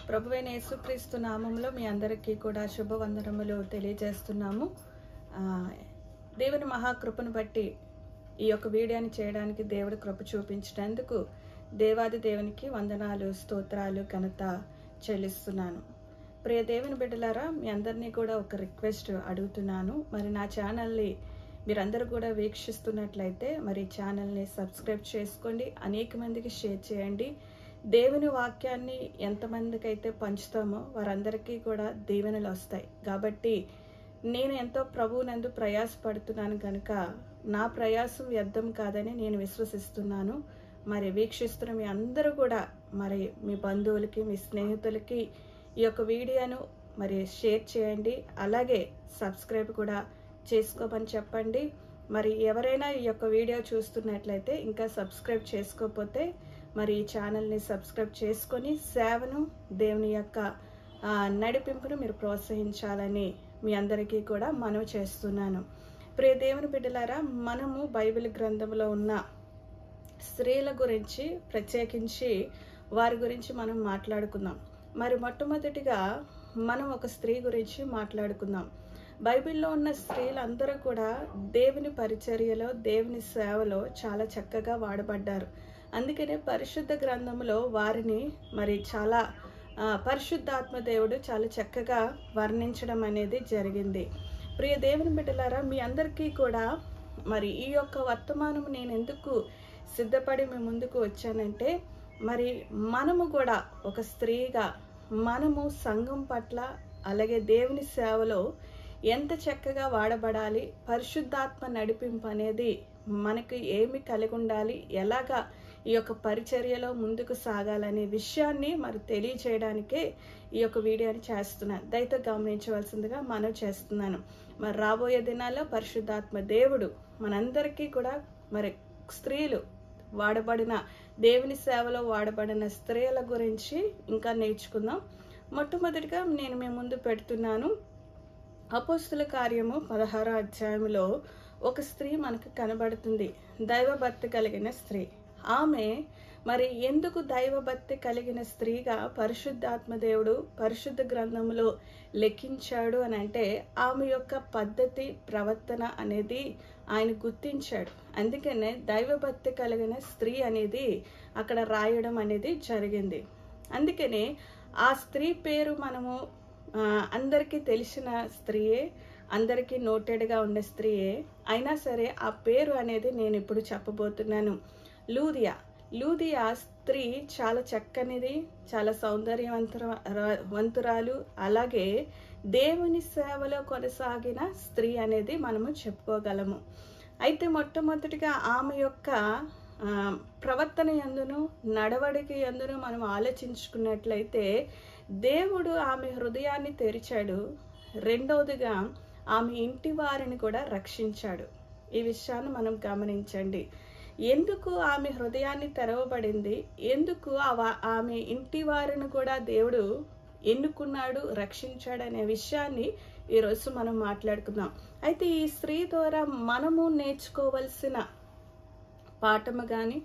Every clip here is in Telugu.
ప్రభువైన యేసుక్రీస్తు నామములో మీ అందరికీ కూడా శుభవందనములు తెలియజేస్తున్నాము. దేవుని మహాకృపను బట్టి ఈ యొక్క వీడియోని చేయడానికి దేవుడు కృప చూపించినందుకు దేవాది దేవునికి వందనాలు, స్తోత్రాలు, ఘనత చెల్లిస్తున్నాను. ప్రియ దేవుని బిడ్డలారా, మీ అందరినీ కూడా ఒక రిక్వెస్ట్ అడుగుతున్నాను. మరి నా ఛానల్ని మీరందరూ కూడా వీక్షిస్తున్నట్లయితే మరి ఛానల్ని సబ్స్క్రైబ్ చేసుకోండి, అనేక మందికి షేర్ చేయండి. దేవుని వాక్యాన్ని ఎంతమందికి అయితే పంచుతామో వారందరికీ కూడా దీవెనలు వస్తాయి. కాబట్టి నేను ఎంతో ప్రభువునందు ప్రయాసపడుతున్నాను కనుక నా ప్రయాసం వ్యర్థం కాదని నేను విశ్వసిస్తున్నాను. మరి వీక్షిస్తున్న మీ అందరూ కూడా మరి మీ బంధువులకి, మీ స్నేహితులకి ఈ యొక్క వీడియోను మరి షేర్ చేయండి. అలాగే సబ్స్క్రైబ్ కూడా చేసుకోమని చెప్పండి. మరి ఎవరైనా ఈ యొక్క వీడియో చూస్తున్నట్లయితే ఇంకా సబ్స్క్రైబ్ చేసుకోకపోతే మరి ఈ ఛానల్ని సబ్స్క్రైబ్ చేసుకొని సేవను, దేవుని యొక్క నడిపింపును మీరు ప్రోత్సహించాలని మీ అందరికీ కూడా మనవి చేస్తున్నాను. ప్రియ దేవుని బిడ్డలారా, మనము బైబిల్ గ్రంథంలో ఉన్న స్త్రీల గురించి, ప్రత్యేకించి వారి గురించి మనం మాట్లాడుకుందాం. మరి మొట్టమొదటిగా మనం ఒక స్త్రీ గురించి మాట్లాడుకుందాం. బైబిల్లో ఉన్న స్త్రీలందరూ కూడా దేవుని పరిచర్యలో, దేవుని సేవలో చాలా చక్కగా వాడబడ్డారు. అందుకనే పరిశుద్ధ గ్రంథంలో వారిని మరి చాలా పరిశుద్ధాత్మ దేవుడు చాలా చక్కగా వర్ణించడం అనేది జరిగింది. ప్రియ దేవుని బిడ్డలారా, మీ అందరికీ కూడా మరి ఈ యొక్క వర్తమానం నేను ఎందుకు సిద్ధపడి మీ ముందుకు వచ్చానంటే, మరి మనము కూడా ఒక స్త్రీగా మనము సంఘం పట్ల, అలాగే దేవుని సేవలో ఎంత చక్కగా వాడబడాలి, పరిశుద్ధాత్మ నడిపింపు అనేది మనకి ఏమి కలిగి ఉండాలి, ఎలాగా ఈ యొక్క పరిచర్యలో ముందుకు సాగాలనే విషయాన్ని మరి తెలియచేయడానికే ఈ యొక్క వీడియోని చేస్తున్నాను. దయతో గమనించవలసిందిగా మనవి చేస్తున్నాను. మరి రాబోయే దినాల్లో పరిశుద్ధాత్మ దేవుడు మనందరికీ కూడా మరి స్త్రీలు వాడబడిన, దేవుని సేవలో వాడబడిన స్త్రీల గురించి ఇంకా నేర్చుకుందాం. మొట్టమొదటిగా నేను మీ ముందు పెడుతున్నాను అపోస్తుల కార్యము 16వ అధ్యాయంలో ఒక స్త్రీ మనకు కనబడుతుంది. దైవభక్తి కలిగిన స్త్రీ. ఆమె మరి ఎందుకు దైవభక్తి కలిగిన స్త్రీగా పరిశుద్ధాత్మ దేవుడు పరిశుద్ధ గ్రంథంలో లెక్కించాడు అని అంటే, ఆమె యొక్క పద్ధతి, ప్రవర్తన అనేది ఆయన గుర్తించాడు. అందుకనే దైవభక్తి కలిగిన స్త్రీ అనేది అక్కడ రాయడం అనేది జరిగింది. అందుకనే ఆ స్త్రీ పేరు మనము అందరికీ తెలిసిన స్త్రీయే, అందరికీ నోటెడ్గా ఉన్న స్త్రీయే. అయినా సరే ఆ పేరు అనేది నేను ఇప్పుడు చెప్పబోతున్నాను. లూదియా స్త్రీ చాలా చక్కనిది, చాలా సౌందర్యవంతురాలు, అలాగే దేవుని సేవలో కొనసాగిన స్త్రీ అనేది మనము చెప్పుకోగలము. అయితే మొట్టమొదటిగా ఆమె యొక్క ప్రవర్తన యందును, నడవడిక యందును మనం ఆలోచించుకున్నట్లయితే దేవుడు ఆమె హృదయాన్ని తెరిచాడు. రెండవదిగా ఆమె ఇంటి వారిని కూడా రక్షించాడు. ఈ విషయాన్ని మనం గమనించండి. ఎందుకు ఆమె హృదయాన్ని తెరవబడింది, ఎందుకు ఆమె ఇంటి వారిని కూడా దేవుడు ఎన్నుకున్నాడు, రక్షించాడు అనే విషయాన్ని ఈరోజు మనం మాట్లాడుకుందాం. అయితే ఈ స్త్రీ ద్వారా మనము నేర్చుకోవలసిన పాఠము కానీ,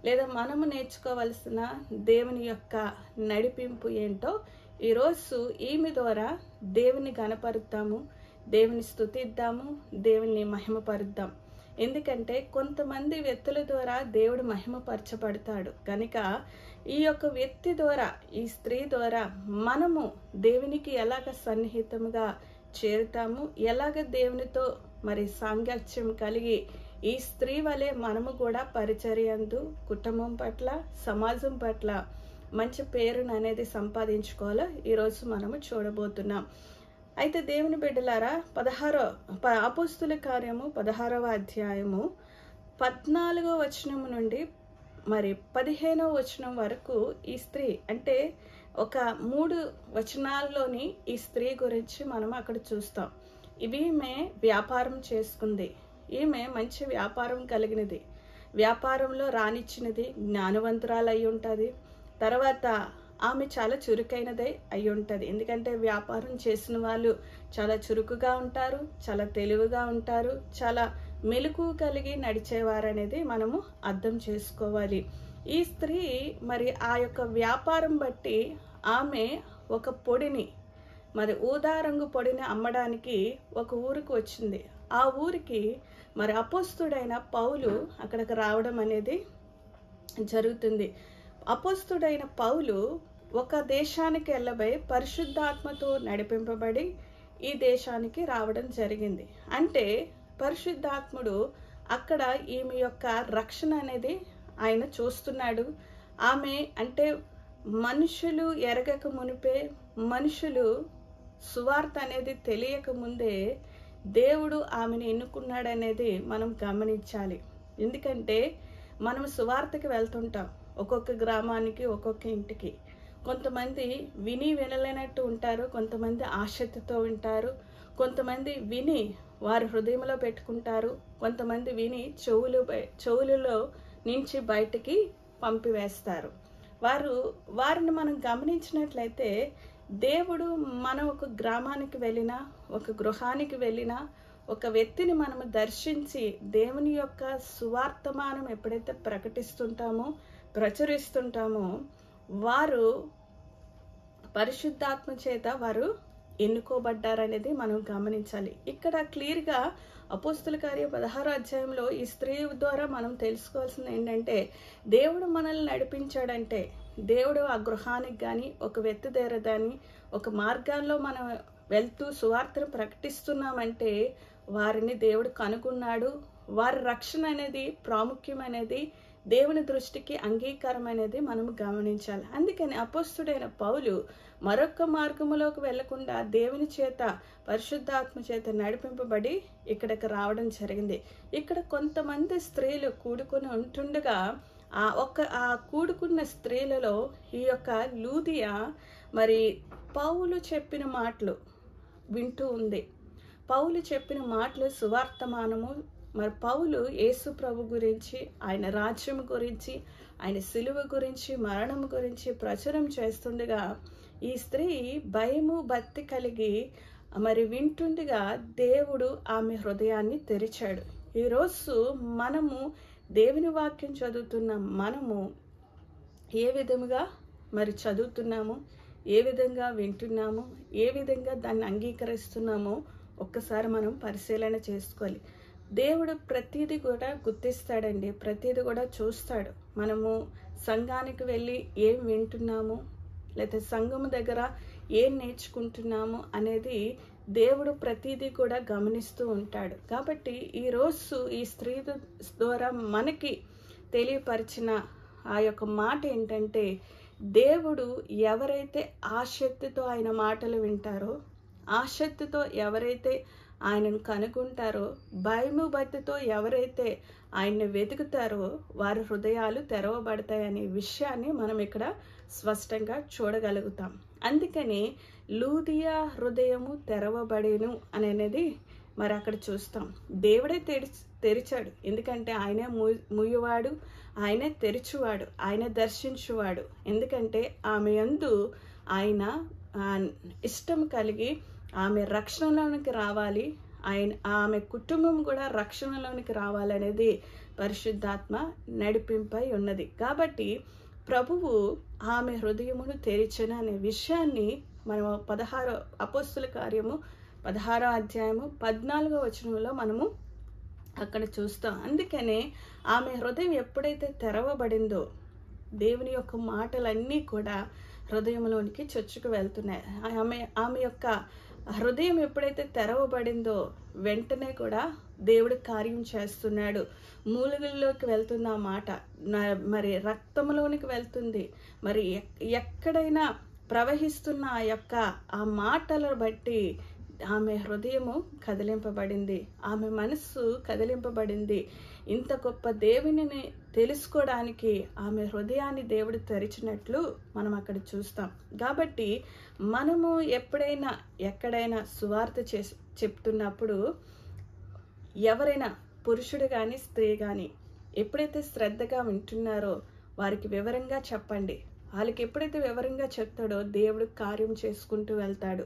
లేదా మనము నేర్చుకోవలసిన దేవుని యొక్క నడిపింపు ఏంటో ఈరోజు ఈమె ద్వారా దేవుని గణపరుద్దాము, దేవుని స్తుతిద్దాము, దేవుని మహిమపరుద్దాం. ఎందుకంటే కొంతమంది వ్యక్తుల ద్వారా దేవుడు మహిమపరచబడతాడు కనుక ఈ యొక్క వ్యక్తి ద్వారా, ఈ స్త్రీ ద్వారా మనము దేవునికి ఎలాగ సన్నిహితముగా చేరుతాము, ఎలాగ దేవునితో మరి సాంగత్యం కలిగి ఈ స్త్రీ వలె మనము కూడా పరిచర్యందు, కుటుంబం పట్ల, సమాజం పట్ల మంచి పేరును అనేది సంపాదించుకోవాలో ఈరోజు మనము చూడబోతున్నాం. అయితే దేవుని బిడ్డలారా, అపోస్తుల కార్యము 16వ అధ్యాయము 14వ వచనము నుండి మరి 15వ వచనం వరకు ఈ స్త్రీ, అంటే ఒక 3 వచనాల్లోని ఈ స్త్రీ గురించి మనం అక్కడ చూస్తాం. ఈమె వ్యాపారం చేసుకుంది. ఈమె మంచి వ్యాపారం కలిగినది, వ్యాపారంలో రానిచ్చినది, జ్ఞానవంతురాలు అయి ఉంటుంది. తర్వాత ఆమె చాలా చురుకైనదే అయి ఉంటుంది. ఎందుకంటే వ్యాపారం చేసిన వాళ్ళు చాలా చురుకుగా ఉంటారు, చాలా తెలివిగా ఉంటారు, చాలా మెలకు కలిగి నడిచేవారు అనేది మనము అర్థం చేసుకోవాలి. ఈ స్త్రీ మరి ఆ యొక్క వ్యాపారం బట్టి ఆమె ఒక పొడిని, మరి ఊదా రంగు పొడిని అమ్మడానికి ఒక ఊరికి వచ్చింది. ఆ ఊరికి మరి అపోస్తుడైన పౌలు అక్కడికి రావడం అనేది జరుగుతుంది. అపోస్తుడైన పౌలు ఒక దేశానికి వెళ్ళబోయి పరిశుద్ధాత్మతో నడిపింపబడి ఈ దేశానికి రావడం జరిగింది. అంటే పరిశుద్ధాత్ముడు అక్కడ ఈమె యొక్క రక్షణ అనేది ఆయన చూస్తున్నాడు. ఆమె అంటే మనుషులు ఎరగక మునిపే, మనుషులు సువార్త అనేది తెలియక ముందే దేవుడు ఆమెను ఎన్నుకున్నాడనేది మనం గమనించాలి. ఎందుకంటే మనం సువార్తకి వెళ్తుంటాం, ఒక్కొక్క గ్రామానికి, ఒక్కొక్క ఇంటికి. కొంతమంది విని వినలేనట్టు ఉంటారు, కొంతమంది ఆసక్తితో ఉంటారు, కొంతమంది విని వారి హృదయంలో పెట్టుకుంటారు, కొంతమంది విని చెవులలో నుంచి బయటికి పంపివేస్తారు. వారిని మనం గమనించినట్లయితే దేవుడు మనం ఒక గ్రామానికి వెళ్ళినా, ఒక గృహానికి వెళ్ళినా, ఒక వ్యక్తిని మనము దర్శించి దేవుని యొక్క సువార్తమానం ఎప్పుడైతే ప్రకటిస్తుంటామో, ప్రచురిస్తుంటామో, వారు పరిశుద్ధాత్మ చేత వారు ఎన్నుకోబడ్డారనేది మనం గమనించాలి. ఇక్కడ క్లియర్గా అపోస్తుల కార్యం 16వ అధ్యాయంలో ఈ స్త్రీ ద్వారా మనం తెలుసుకోవాల్సింది ఏంటంటే, దేవుడు మనల్ని నడిపించాడంటే, దేవుడు ఆ గృహానికి కానీ, ఒక వ్యక్తి దగ్గర కానీ, ఒక మార్గాల్లో మనం వెళ్తూ సువార్తను ప్రకటిస్తున్నామంటే వారిని దేవుడు కనుగొన్నాడు. వారి రక్షణ అనేది ప్రాముఖ్యమైనది, దేవుని దృష్టికి అంగీకారం అనేది మనం గమనించాలి. అందుకని అపోస్తుడైన పౌలు మరొక మార్గములోకి వెళ్లకుండా దేవుని చేత, పరిశుద్ధాత్మ చేత నడిపింపబడి ఇక్కడికి రావడం జరిగింది. ఇక్కడ కొంతమంది స్త్రీలు కూడుకొని ఉంటుండగా ఆ కూడుకున్న స్త్రీలలో ఈ యొక్క లూదియా మరి పౌలు చెప్పిన మాటలు వింటూ ఉంది. పౌలు చెప్పిన మాటలు సువార్తమానము. మరి పౌలు యేసు ప్రభు గురించి, ఆయన రాజ్యం గురించి, ఆయన సిలువ గురించి, మరణం గురించి ప్రచురం చేస్తుండగా ఈ స్త్రీ భయము భక్తి కలిగి మరి వింటుండగా దేవుడు ఆమె హృదయాన్ని తెరిచాడు. ఈరోజు మనము దేవుని వాక్యం చదువుతున్న మనము ఏ విధముగా మరి చదువుతున్నాము, ఏ విధంగా వింటున్నాము, ఏ విధంగా దాన్ని అంగీకరిస్తున్నామో ఒక్కసారి మనం పరిశీలన చేసుకోవాలి. దేవుడు ప్రతిదీ కూడా గుర్తిస్తాడండి, ప్రతిదీ కూడా చూస్తాడు. మనము సంఘానికి వెళ్ళి ఏం వింటున్నాము, లేకపోతే సంఘము దగ్గర ఏం నేర్చుకుంటున్నాము అనేది దేవుడు ప్రతిదీ కూడా గమనిస్తూ ఉంటాడు. కాబట్టి ఈరోజు ఈ స్త్రీ ద్వారా మనకి తెలియపరిచిన ఆ యొక్క మాట ఏంటంటే, దేవుడు ఎవరైతే ఆసక్తితో ఆయన మాటలు వింటారో, ఆసక్తితో ఎవరైతే ఆయనను కనుగొంటారో, భయము భక్తితో ఎవరైతే ఆయన్ని వెతుకుతారో వారి హృదయాలు తెరవబడతాయనే విషయాన్ని మనం ఇక్కడ స్పష్టంగా చూడగలుగుతాం. అందుకని లూదియా హృదయము తెరవబడేను అనేది మరి అక్కడ చూస్తాం. దేవుడే తెరిచాడు. ఎందుకంటే ఆయనే ముయ్యవాడు, ఆయనే తెరిచువాడు, ఆయనే దర్శించువాడు. ఎందుకంటే ఆమె యందు ఆయన ఇష్టం కలిగి ఆమె రక్షణలోనికి రావాలి, ఆమె కుటుంబం కూడా రక్షణలోనికి రావాలనేది పరిశుద్ధాత్మ నడిపింపై ఉన్నది. కాబట్టి ప్రభువు ఆమె హృదయమును తెరిచెను అనే విషయాన్ని మనం అపోస్తుల కార్యము 16వ అధ్యాయము 14వ వచనంలో మనము అక్కడ చూస్తాం. అందుకనే ఆమె హృదయం ఎప్పుడైతే తెరవబడిందో దేవుని యొక్క మాటలన్నీ కూడా హృదయంలోనికి చొచ్చుకు వెళ్తున్నాయి. ఆమె యొక్క హృదయం ఎప్పుడైతే తెరవబడిందో వెంటనే కూడా దేవుడు కార్యం చేస్తున్నాడు. మూలుగుల్లోకి వెళ్తుంది ఆ మాట, మరి రక్తంలోనికి వెళ్తుంది. మరి ఎక్కడైనా ప్రవహిస్తున్న ఆ మాటలను బట్టి ఆమె హృదయము కదిలింపబడింది, ఆమె మనస్సు కదిలింపబడింది. ఇంత గొప్ప దేవునిని తెలుసుకోవడానికి ఆమె హృదయాన్ని దేవుడు తెరిచినట్లు మనం అక్కడ చూస్తాం. కాబట్టి మనము ఎక్కడైనా సువార్త చెప్తున్నప్పుడు ఎవరైనా పురుషుడు కానీ స్త్రీ కానీ ఎప్పుడైతే శ్రద్ధగా వింటున్నారో వారికి వివరంగా చెప్పండి. వాళ్ళకి ఎప్పుడైతే వివరంగా చెప్తాడో దేవుడు కార్యం చేసుకుంటూ వెళ్తాడు.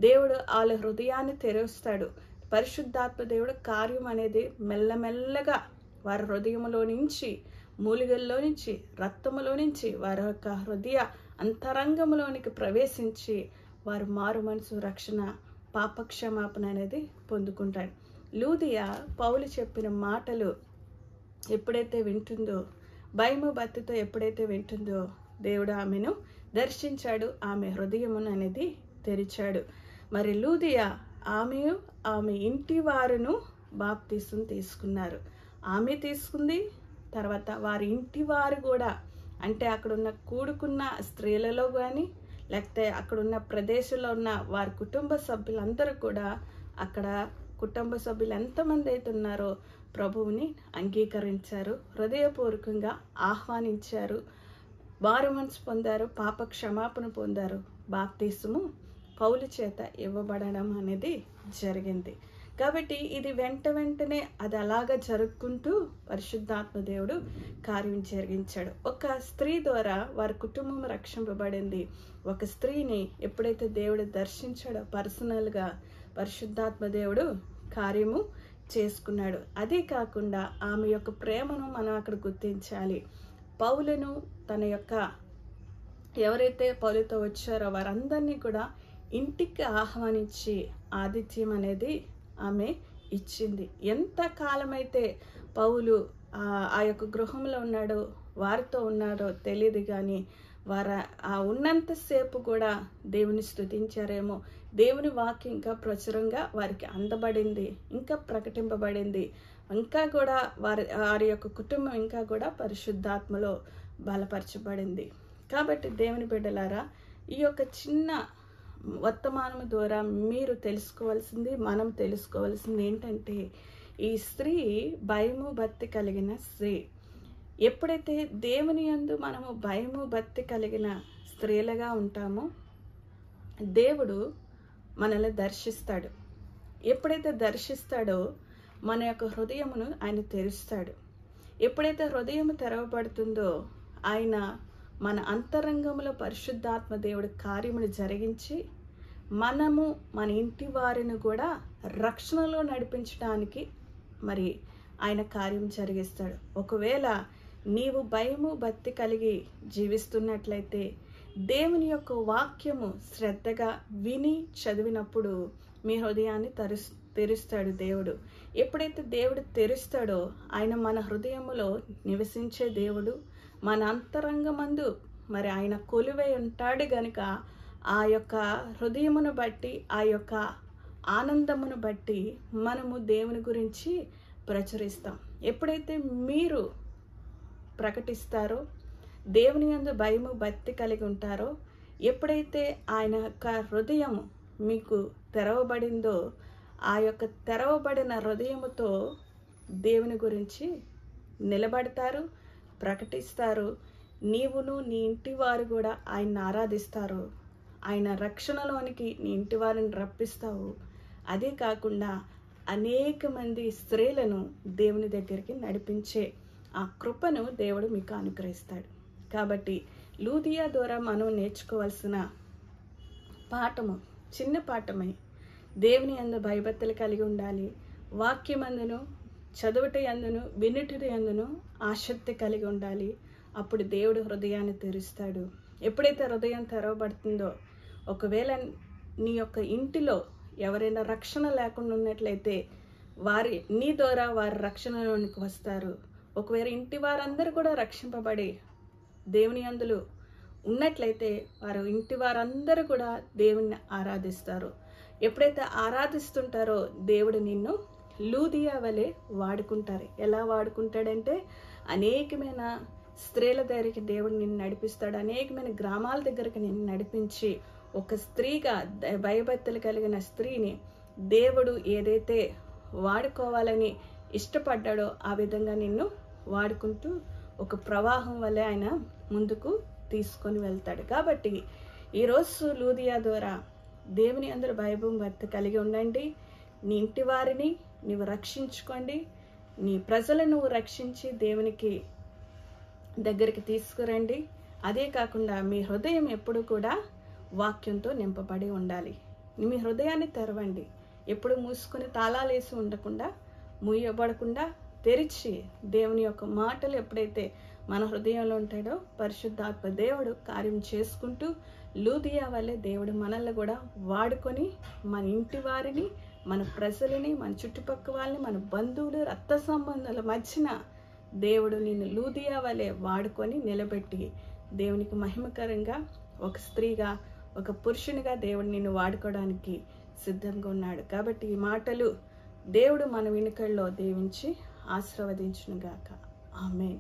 దేవుడు వాళ్ళ హృదయాన్ని తెరుస్తాడు. పరిశుద్ధాత్మ దేవుడు కార్యం అనేది మెల్లమెల్లగా వారి హృదయంలో నుంచి మూలిగల్లో నుంచి, రక్తములో నుంచి, వారి యొక్క హృదయ అంతరంగంలోనికి ప్రవేశించి వారు మారు మనసు, రక్షణ, పాపక్షమాపణ అనేది పొందుకుంటాడు. లూదియా పౌలు చెప్పిన మాటలు ఎప్పుడైతే వింటుందో, భయము భక్తితో ఎప్పుడైతే వింటుందో, దేవుడు ఆమెను దర్శించాడు, ఆమె హృదయమును అనేది తెరిచాడు. మరి లూదియా ఆమె ఇంటి వారును బాప్తీసం తీసుకున్నారు. ఆమె తీసుకుంది, తర్వాత వారి ఇంటి వారు కూడా, అంటే అక్కడున్న కూడుకున్న స్త్రీలలో కానీ, లేకపోతే అక్కడున్న ప్రదేశంలో ఉన్న వారి కుటుంబ సభ్యులందరూ కూడా, అక్కడ కుటుంబ సభ్యులు ఎంతమంది అయితే ఉన్నారో ప్రభువుని అంగీకరించారు, హృదయపూర్వకంగా ఆహ్వానించారు, మారు మనసు పొందారు, పాప క్షమాపణ పొందారు. బాప్తీసము పౌలు చేత ఇవ్వబడడం అనేది జరిగింది. కాబట్టి ఇది వెంటనే అది అలాగా జరుపుకుంటూ పరిశుద్ధాత్మ దేవుడు కార్యం జరిగించాడు. ఒక స్త్రీ ద్వారా వారి కుటుంబం రక్షింపబడింది. ఒక స్త్రీని ఎప్పుడైతే దేవుడు దర్శించాడో పర్సనల్గా, పరిశుద్ధాత్మ దేవుడు కార్యము చేసుకున్నాడు. అదే కాకుండా ఆమె యొక్క ప్రేమను మనం అక్కడ గుర్తించాలి. పౌలును తన యొక్క ఎవరైతే పౌలుతో వచ్చారో వారందరినీ కూడా ఇంటికి ఆహ్వానించి ఆతిథ్యం అనేది ఆమె ఇచ్చింది. ఎంత కాలమైతే పౌలు ఆ యొక్క గృహంలో ఉన్నాడో, వారితో ఉన్నాడో తెలియదు, కానీ వారు ఆ ఉన్నంతసేపు కూడా దేవుని స్తుతించారేమో. దేవుని వాక్యం ఇంకా ప్రచురంగా వారికి అందబడింది, ఇంకా ప్రకటింపబడింది, ఇంకా కూడా వారి యొక్క కుటుంబం ఇంకా కూడా పరిశుద్ధాత్మలో బలపరచబడింది. కాబట్టి దేవుని బిడ్డలారా, ఈ యొక్క చిన్న వర్తమానం ద్వారా మీరు తెలుసుకోవాల్సింది, మనం తెలుసుకోవాల్సింది ఏంటంటే, ఈ స్త్రీ భయము భక్తి కలిగిన స్త్రీ. ఎప్పుడైతే దేవుని యందు మనము భయము భక్తి కలిగిన స్త్రీలుగా ఉంటామో, దేవుడు మనల్ని దర్శిస్తాడు. ఎప్పుడైతే దర్శిస్తాడో మన యొక్క హృదయమును ఆయన తెరుస్తాడు. ఎప్పుడైతే హృదయం తెరవబడుతుందో ఆయన మన అంతరంగంలో పరిశుద్ధాత్మ దేవుడు కార్యమును జరిగించి మనము మన ఇంటి వారిని కూడా రక్షణలో నడిపించడానికి మరి ఆయన కార్యం జరిగిస్తాడు. ఒకవేళ నీవు భయము భక్తి కలిగి జీవిస్తున్నట్లయితే దేవుని యొక్క వాక్యము శ్రద్ధగా విని చదివినప్పుడు మీ హృదయాన్ని తెరుస్తాడు దేవుడు. ఎప్పుడైతే దేవుడు తెరుస్తాడో ఆయన మన హృదయములో నివసించే దేవుడు, మన అంతరంగమందు మరి ఆయన కొలువై ఉంటాడు గనుక ఆ యొక్క హృదయమును బట్టి, ఆ యొక్క ఆనందమును బట్టి మనము దేవుని గురించి ప్రచురిస్తాం. ఎప్పుడైతే మీరు ప్రకటిస్తారో, దేవుని యందు భయము భక్తి కలిగి ఉంటారో, ఎప్పుడైతే ఆయన యొక్క హృదయం మీకు తెరవబడిందో, ఆ యొక్క తెరవబడిన హృదయముతో దేవుని గురించి నిలబడతారు, ప్రకటిస్తారు. నీవును నీ ఇంటి వారు కూడా ఆయన్ని ఆరాధిస్తారు. ఆయన రక్షణలోనికి నీ ఇంటి వారిని రప్పిస్తావు. అదే కాకుండా అనేక మంది స్త్రీలను దేవుని దగ్గరికి నడిపించే ఆ కృపను దేవుడు మీకు అనుగ్రహిస్తాడు. కాబట్టి లూదియా ద్వారా మనం నేర్చుకోవాల్సిన పాఠము చిన్న పాఠమై, దేవుని యందు భయభక్తులు కలిగి ఉండాలి. వాక్యమందును, చదువుట యందును, వినుట యందును ఆసక్తి కలిగి ఉండాలి. అప్పుడు దేవుడు హృదయాన్ని తెరుస్తాడు. ఎప్పుడైతే హృదయం తెరవబడుతుందో, ఒకవేళ నీ యొక్క ఇంటిలో ఎవరైనా రక్షణ లేకుండా ఉన్నట్లయితే నీ ద్వారా వారి రక్షణలోనికి వస్తారు. ఒకవేళ ఇంటి వారందరూ కూడా రక్షింపబడి దేవుని యందు ఉన్నట్లయితే వారు ఇంటి వారందరూ కూడా దేవుణ్ణి ఆరాధిస్తారు. ఎప్పుడైతే ఆరాధిస్తుంటారో దేవుడు నిన్ను లూదియా వలె వాడుకుంటారు. ఎలా వాడుకుంటాడంటే, అనేకమైన స్త్రీల దగ్గరికి దేవుడు నిన్ను నడిపిస్తాడు. అనేకమైన గ్రామాల దగ్గరికి నిన్ను నడిపించి ఒక స్త్రీగా, భయభక్తులు కలిగిన స్త్రీని దేవుడు ఏదైతే వాడుకోవాలని ఇష్టపడ్డాడో ఆ విధంగా నిన్ను వాడుకుంటూ ఒక ప్రవాహం వల్లే ఆయన ముందుకు తీసుకొని వెళ్తాడు. కాబట్టి ఈరోజు లూదియా ద్వారా దేవుని అందరూ భయభక్తి కలిగి ఉండండి. నీ ఇంటి వారిని నీవు రక్షించుకోండి. నీ ప్రజలను నువ్వు రక్షించి దేవునికి దగ్గరికి తీసుకురండి. అదే కాకుండా మీ హృదయం ఎప్పుడు కూడా వాక్యంతో నింపబడి ఉండాలి. మీ హృదయాన్ని తెరవండి. ఎప్పుడు మూసుకొని తాళాలు వేసి ఉండకుండా, మూయబడకుండా తెరిచి దేవుని యొక్క మాటలు ఎప్పుడైతే మన హృదయంలో ఉంటాడో పరిశుద్ధాత్మ దేవుడు కార్యం చేసుకుంటూ లూదియా వల్లే దేవుడు మనల్ని కూడా వాడుకొని మన ఇంటి వారిని, మన ప్రజలని, మన చుట్టుపక్కల వాళ్ళని, మన బంధువులు, రక్త సంబంధాల మధ్యన దేవుడు నిన్ను లూదియా వలె వాడుకొని నిలబెట్టి దేవునికి మహిమకరంగా ఒక స్త్రీగా, ఒక పురుషునిగా దేవుడు నిన్ను వాడుకోవడానికి సిద్ధంగా ఉన్నాడు. కాబట్టి ఈ మాటలు దేవుడు మన వెనుకల్లో దీవించి ఆశీర్వదించునుగాక. ఆమేన్.